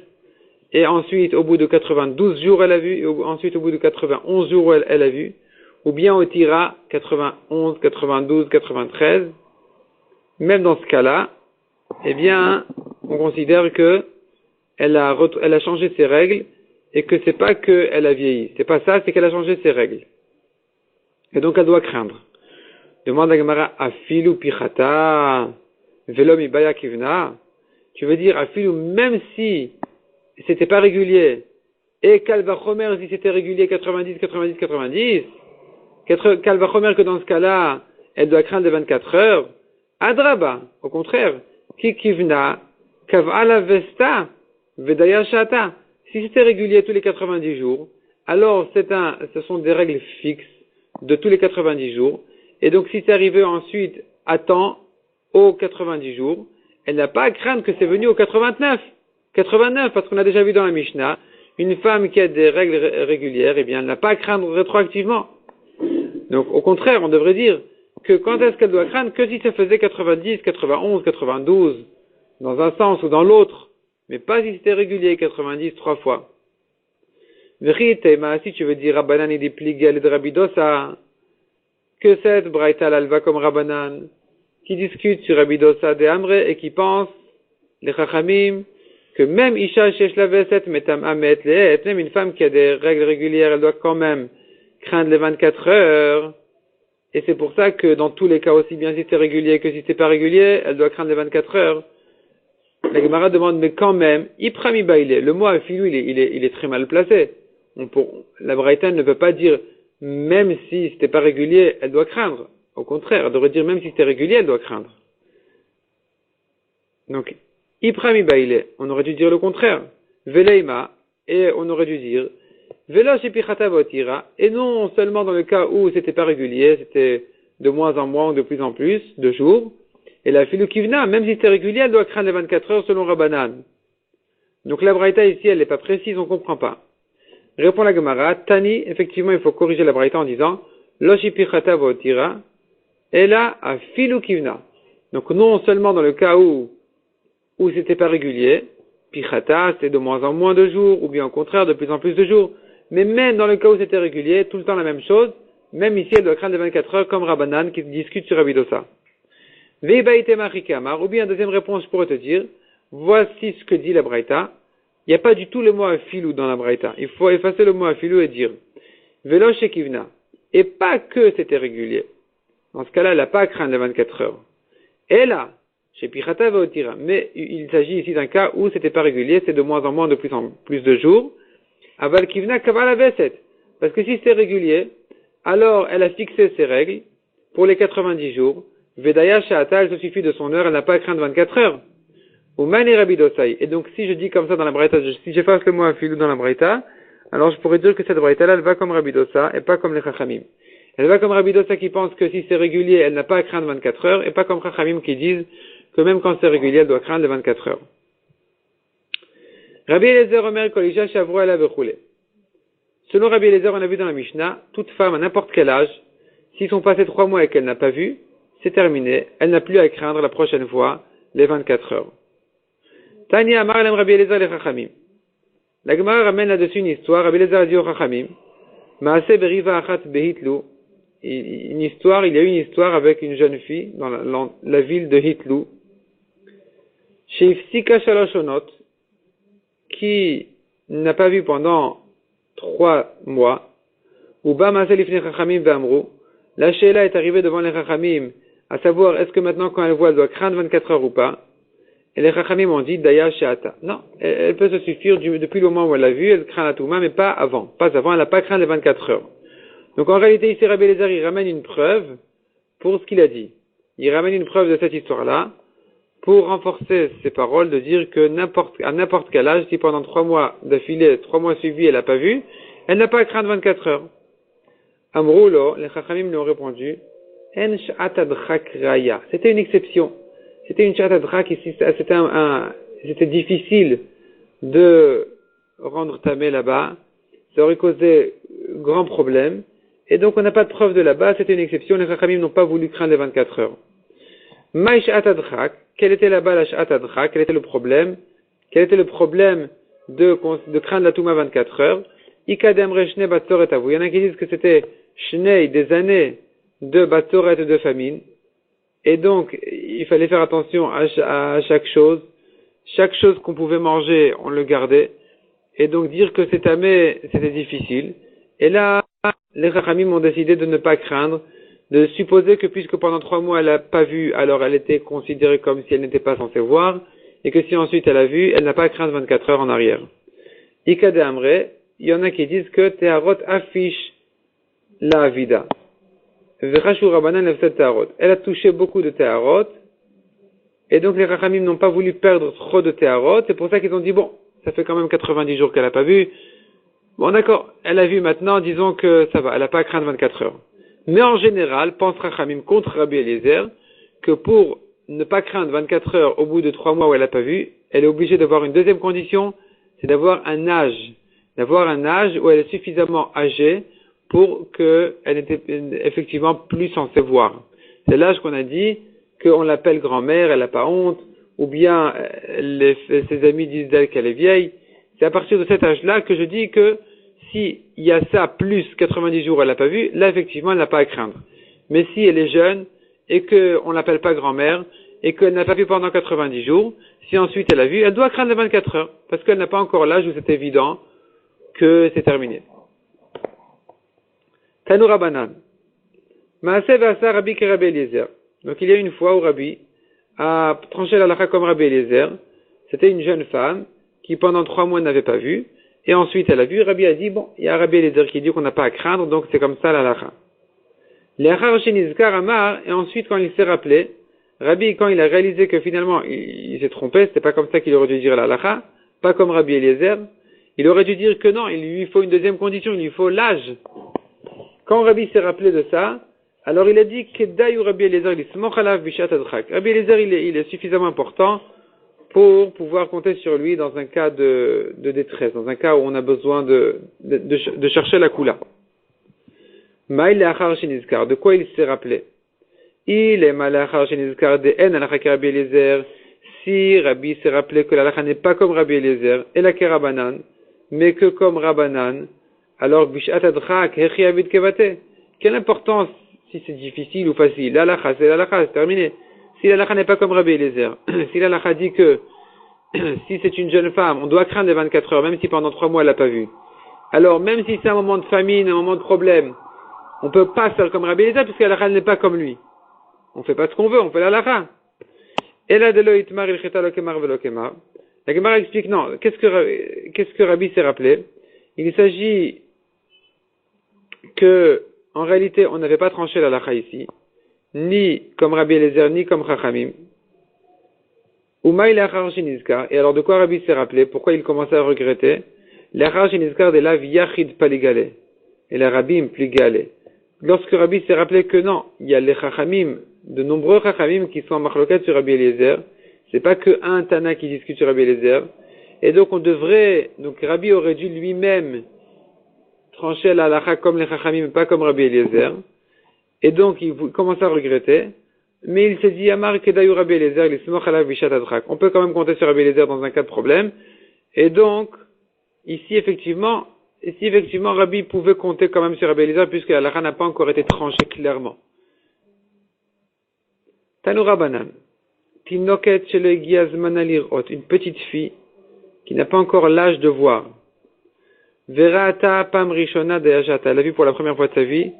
et ensuite au bout de 92 jours elle a vu, et ensuite au bout de 91 jours elle a vu, ou bien au tira 91, 92, 93, même dans ce cas-là, eh bien, on considère que elle a changé ses règles et que c'est pas qu'elle a vieilli. C'est pas ça, c'est qu'elle a changé ses règles. Et donc elle doit craindre. Demande à Gemara, afilu pichata, velom ibaya kivna. Tu veux dire, afilu, même si c'était pas régulier, et kalvachomer, si c'était régulier 90, 90, 90, kalvachomer que dans ce cas-là, elle doit craindre les 24 heures, adraba, au contraire, ki kivna, kavala vesta, Vedaya Shata. Si c'était régulier tous les 90 jours, alors ce sont des règles fixes de tous les 90 jours. Et donc si c'est arrivé ensuite à temps aux 90 jours, elle n'a pas à craindre que c'est venu au 89. 89, parce qu'on a déjà vu dans la Mishnah, une femme qui a des règles régulières, eh bien elle n'a pas à craindre rétroactivement. Donc au contraire, on devrait dire que quand est-ce qu'elle doit craindre que si ça faisait 90, 91, 92, dans un sens ou dans l'autre, mais pas si c'était régulier, 90, 3 fois. Si tu veux dire Rabbanan et des Pligal et de Rabidosa, que cette Braïta elle va comme Rabbanan, qui discute sur Rabidosa de Amre et qui pense, les Chachamim, que même Isha Shesh Laveset Metam Amet Leet, même une femme qui a des règles régulières, elle doit quand même craindre les 24 heures. Et c'est pour ça que dans tous les cas, aussi bien si c'est régulier que si c'est pas régulier, elle doit craindre les 24 heures. La Gemara demande, mais quand même, Iprami Baile, le mot afilu, il est très mal placé. La Braïta ne peut pas dire, même si c'était pas régulier, elle doit craindre. Au contraire, elle devrait dire, même si c'était régulier, elle doit craindre. Donc, Iprami Baile, on aurait dû dire le contraire. Veleima, et on aurait dû dire, Velo Shepichata Votira, et non seulement dans le cas où c'était pas régulier, c'était de moins en moins ou de plus en plus, de jours, et la filu kivna, même si c'est régulier, elle doit craindre les 24 heures selon Rabbanan. Donc la Braïta ici, elle n'est pas précise, on ne comprend pas. Répond la Gemara, Tani, effectivement, il faut corriger la Braïta en disant, Loshi pichata votira, et là, a filu kivna. Donc non seulement dans le cas où c'était pas régulier, pichata, c'est de moins en moins de jours, ou bien au contraire, de plus en plus de jours, mais même dans le cas où c'était régulier, tout le temps la même chose, même ici, elle doit craindre les 24 heures comme Rabbanan qui discute sur Abidosa. Ou bien, deuxième réponse, je pourrais te dire, voici ce que dit la Braïta. Il n'y a pas du tout le mot afilou dans la Braïta. Il faut effacer le mot afilou et dire, Velo Shekivna. Et pas que c'était régulier. Dans ce cas-là, elle n'a pas à craindre les 24 heures. Et là, chez Pichata Vaotira. Mais il s'agit ici d'un cas où c'était pas régulier, c'est de moins en moins, de plus en plus de jours. Aval Kivna Kavala Veset. Parce que si c'était régulier, alors elle a fixé ses règles pour les 90 jours. Vedaya Sha'ata, elle se suffit de son heure, elle n'a pas à craindre 24 heures. Ou Mani Rabidosai. Et donc, si je dis comme ça dans la Braïta, si j'efface le mot afilou dans la Braïta, alors je pourrais dire que cette Braïta là, elle va comme Rabidosa et pas comme les Chachamim. Elle va comme Rabidosa qui pense que si c'est régulier, elle n'a pas à craindre 24 heures, et pas comme Chachamim qui disent que même quand c'est régulier, elle doit craindre les 24 heures. Rabbi Eliezer Omer Kolisha Shavru Ala Vechule. Selon Rabbi Eliezer, on a vu dans la Mishnah, toute femme à n'importe quel âge, s'ils sont passés 3 mois et qu'elle n'a pas vu, c'est terminé, elle n'a plus à craindre la prochaine fois les 24 heures. Tanya Amar Lem Rabbi Eliezer le Chachamim. La Gemara ramène là-dessus une histoire, Rabbi Eliezer a dit au Chachamim, Maaseh beriva achat behitlu, il y a eu une histoire avec une jeune fille dans la ville de Hitlu, Sheifsika Shaloshonot, qui n'a pas vu pendant 3 mois, ou Ba Maaseh lifnei Chachamim ve'amru, la Sheila est arrivée devant les Chachamim, à savoir est-ce que maintenant quand elle voit elle doit craindre 24 heures ou pas, et les Chachamim ont dit Daya Sheata. Non, elle peut se suffire depuis le moment où elle l'a vu, elle craint la Touma, mais pas avant. Pas avant, elle n'a pas craint les 24 heures. Donc en réalité, ici Rabbi Eliezer, il ramène une preuve pour ce qu'il a dit. Il ramène une preuve de cette histoire-là pour renforcer ses paroles, de dire que à n'importe quel âge, si pendant 3 mois d'affilée, 3 mois suivis, elle n'a pas vu, elle n'a pas à craindre 24 heures. Amroulo, les Chachamim lui ont répondu En sh'atadchak raya. C'était une exception. C'était une sh'atadchak ici, c'était difficile de rendre tamé là-bas. Ça aurait causé grand problème. Et donc on n'a pas de preuve de là-bas, c'était une exception. Les Chachamim n'ont pas voulu craindre les 24 heures. Maï sh'atadchak. Quel était là-bas la sh'atadchak? Quel était le problème? Quel était le problème de craindre la Touma 24 heures? Ikadem reshne batzoret avou. Il y en a qui disent que c'était shnei, des années de batzoret de famine. Et donc, il fallait faire attention à chaque chose. Chaque chose qu'on pouvait manger, on le gardait. Et donc, dire que c'est tamé, c'était difficile. Et là, les Chachamim ont décidé de ne pas craindre, de supposer que puisque pendant 3 mois elle n'a pas vu, alors elle était considérée comme si elle n'était pas censée voir, et que si ensuite elle a vu, elle n'a pas à craindre 24 heures en arrière. Ikade Amre, il y en a qui disent que Teharot affiche la Avida. Vechashu Rabbanan lefset Teharot. Elle a touché beaucoup de Teharot, et donc les Chachamim n'ont pas voulu perdre trop de Teharot, c'est pour ça qu'ils ont dit, bon, ça fait quand même 90 jours qu'elle n'a pas vu, bon d'accord, elle a vu maintenant, disons que ça va, elle n'a pas à craindre 24 heures. Mais en général, pense Chachamim contre Rabbi Eliezer, que pour ne pas craindre 24 heures au bout de 3 mois où elle n'a pas vu, elle est obligée d'avoir une deuxième condition, c'est d'avoir un âge où elle est suffisamment âgée pour qu'elle n'était effectivement plus censée voir. C'est l'âge qu'on a dit qu'on l'appelle grand-mère, elle n'a pas honte, ou bien ses amis disent d'elle qu'elle est vieille. C'est à partir de cet âge-là que je dis que si il y a ça plus 90 jours elle n'a pas vu, là effectivement elle n'a pas à craindre. Mais si elle est jeune et qu'on l'appelle pas grand-mère et qu'elle n'a pas vu pendant 90 jours, si ensuite elle a vu, elle doit craindre les 24 heures parce qu'elle n'a pas encore l'âge où c'est évident que c'est terminé. Tanoura Banan. Maaseh ve'asa Rabbi ke Rabbi Eliezer. Donc il y a une fois où Rabbi a tranché la halakha comme Rabbi Eliezer. C'était une jeune femme qui pendant 3 mois n'avait pas vu. Et ensuite elle a vu, Rabbi a dit, bon, il y a Rabbi Eliezer qui dit qu'on n'a pas à craindre, donc c'est comme ça la halakha. L'achar shenizkar amar, et ensuite quand il s'est rappelé, Rabbi, quand il a réalisé que finalement il s'est trompé, c'était pas comme ça qu'il aurait dû dire la halakha, pas comme Rabbi Eliezer, il aurait dû dire que non, il lui faut une deuxième condition, il lui faut l'âge. Quand Rabbi s'est rappelé de ça, alors il a dit que Rabbi Eliezer, Rabbi Eliezer il est suffisamment important pour pouvoir compter sur lui dans un cas de détresse, dans un cas où on a besoin de chercher la koula. Maïl achar shenizkar, de quoi il s'est rappelé? Il est mal achar shenizkar de en alakha ke Rabbi Eliezer. Si Rabbi s'est rappelé que l'alakha n'est pas comme Rabbi Eliezer, et la Rabanan, mais que comme Rabbanan, alors bishat adchak hechi avid kevate. Quelle importance si c'est difficile ou facile? L'alakha, c'est terminé. Si l'alakha n'est pas comme Rabbi Eliezer, si l'alakha dit que si c'est une jeune femme, on doit craindre les 24 heures, même si pendant 3 mois elle l'a pas vu. Alors même si c'est un moment de famine, un moment de problème, on peut pas faire comme Rabbi Eliezer puisque l'alakha n'est pas comme lui. On fait pas ce qu'on veut, on fait l'alakha. Et là de lo itmar il cheta lo kemar velo kemar. La Gemara explique non. Qu'est-ce que Rabbi s'est rappelé? Il s'agit que en réalité on n'avait pas tranché l'alakha ici, ni comme Rabbi Eliezer, ni comme Chachamim. Umaï l'achar shenizkar. Et alors de quoi Rabbi s'est rappelé? Pourquoi il commençait à regretter? L'achar shenizkar de lav yachid paligale. Et la Rabbim pligale. Lorsque Rabbi s'est rappelé que non, il y a les Chachamim, de nombreux Chachamim qui sont en machloket sur Rabbi Eliezer. C'est pas que un Tana qui discute sur Rabbi Eliezer. Et donc donc Rabbi aurait dû lui-même trancher la halakha comme les Chachamim, pas comme Rabbi Eliezer. Et donc il commence à regretter. mais il s'est dit, Amar Kedayu Rabbi Eliezer, l'Ismoch Alav Bishat Adrak. On peut quand même compter sur Rabbi Eliezer dans un cas de problème. Et donc, ici, effectivement, Rabbi pouvait compter quand même sur Rabbi Eliezer, puisque la halakha n'a pas encore été tranchée clairement. Tanoura Banan. Tinoket Shelo Egia Zmana Lirot. Une petite fille qui n'a pas encore l'âge de voir. Verata Pam Rishona Dayashata. Elle a vu pour la première fois de sa vie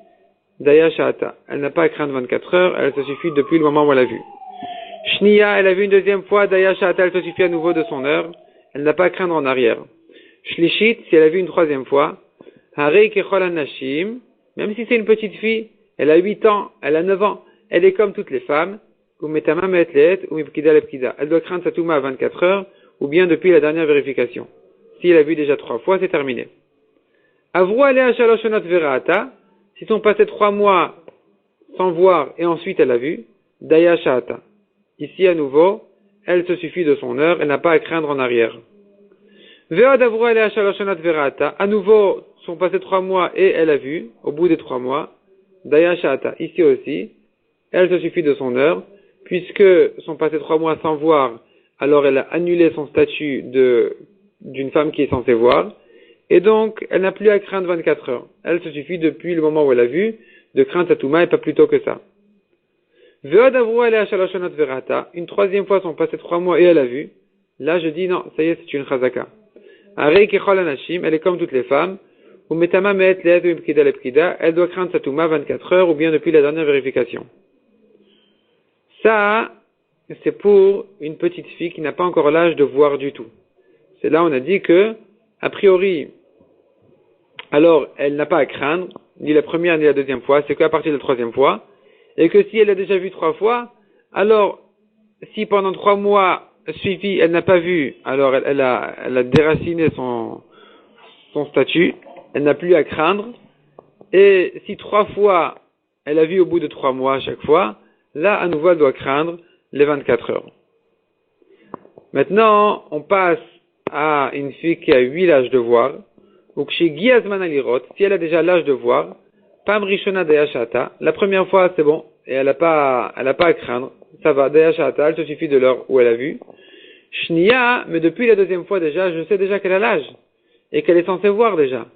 Dayashata. Elle n'a pas à craindre 24 heures, elle se suffit depuis le moment où elle a vu. Shniya, elle a vu une deuxième fois Dayashata, elle se suffit à nouveau de son heure. Elle n'a pas à craindre en arrière. Shlishit, si elle a vu une troisième fois, Harei Kechol Anashim, même si c'est une petite fille, elle a 8 ans, elle a 9 ans, elle est comme toutes les femmes, ou Metama Metlet, ou Mipkida Lepkida. Elle doit craindre sa Touma à 24 heures, ou bien depuis la dernière vérification. Si elle a vu déjà 3 fois, c'est terminé. Avru Alea Shaloshonot Verata, si sont passés 3 mois sans voir et ensuite elle a vu, Daya Shahata. Ici à nouveau, elle se suffit de son heure, elle n'a pas à craindre en arrière. Veod Avru Alea Shaloshonot Verata, à nouveau sont passés 3 mois et elle a vu, au bout des 3 mois, Daya Shahata. Ici aussi, elle se suffit de son heure, puisque sont passés 3 mois sans voir, alors elle a annulé son statut d'une femme qui est censée voir, et donc elle n'a plus à craindre 24 heures. Elle se suffit depuis le moment où elle a vu, de craindre sa touma et pas plus tôt que ça. Veod avru alea shaloshonot verata, une troisième fois sont passés 3 mois et elle a vu, là je dis non, ça y est, c'est une chazaka. Arei kechol anashim, elle est comme toutes les femmes, ou metama meet leet ou mipkida lepkida, elle doit craindre sa touma 24 heures ou bien depuis la dernière vérification. Ça, c'est pour une petite fille qui n'a pas encore l'âge de voir du tout. C'est là on a dit que, a priori, alors elle n'a pas à craindre, ni la première ni la deuxième fois, c'est qu'à partir de la troisième fois, et que si elle a déjà vu 3 fois, alors si pendant 3 mois suivis elle n'a pas vu, alors elle a déraciné son statut, elle n'a plus à craindre, et si 3 fois elle a vu au bout de 3 mois à chaque fois, là à nouveau elle doit craindre les 24 heures. Maintenant, on passe à une fille qui a 8 l'âge de voir, ou que chez Giazman Alirot, si elle a déjà l'âge de voir, Pam Rishona Dayashata, la première fois c'est bon, et elle n'a pas à craindre, ça va, Dayashata, elle se suffit de l'heure où elle a vu. Shniya, mais depuis la deuxième fois déjà, je sais déjà qu'elle a l'âge, et qu'elle est censée voir déjà.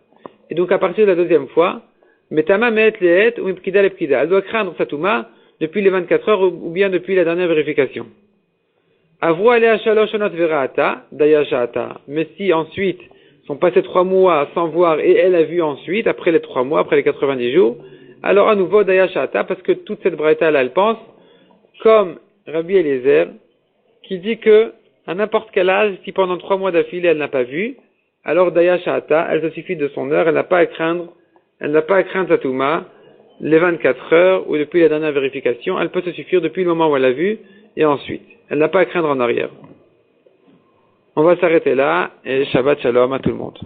Et donc à partir de la deuxième fois, Metama Meet Leet ou Mipkida Lepkida, elle doit craindre sa Touma depuis les 24 heures ou bien depuis la dernière vérification. Avru alea shaloshonot verata, dayashata. Mais si ensuite sont passés 3 mois sans voir et elle a vu ensuite, après les 3 mois, après les 90 jours, alors à nouveau dayashata, parce que toute cette braïta là, elle pense, comme Rabbi Eliezer, qui dit que, à n'importe quel âge, si pendant 3 mois d'affilée elle n'a pas vu, alors dayashata, elle se suffit de son heure, elle n'a pas à craindre sa touma, les 24 heures ou depuis la dernière vérification, elle peut se suffire depuis le moment où elle a vu et ensuite. Elle n'a pas à craindre en arrière. On va s'arrêter là et Shabbat Shalom à tout le monde.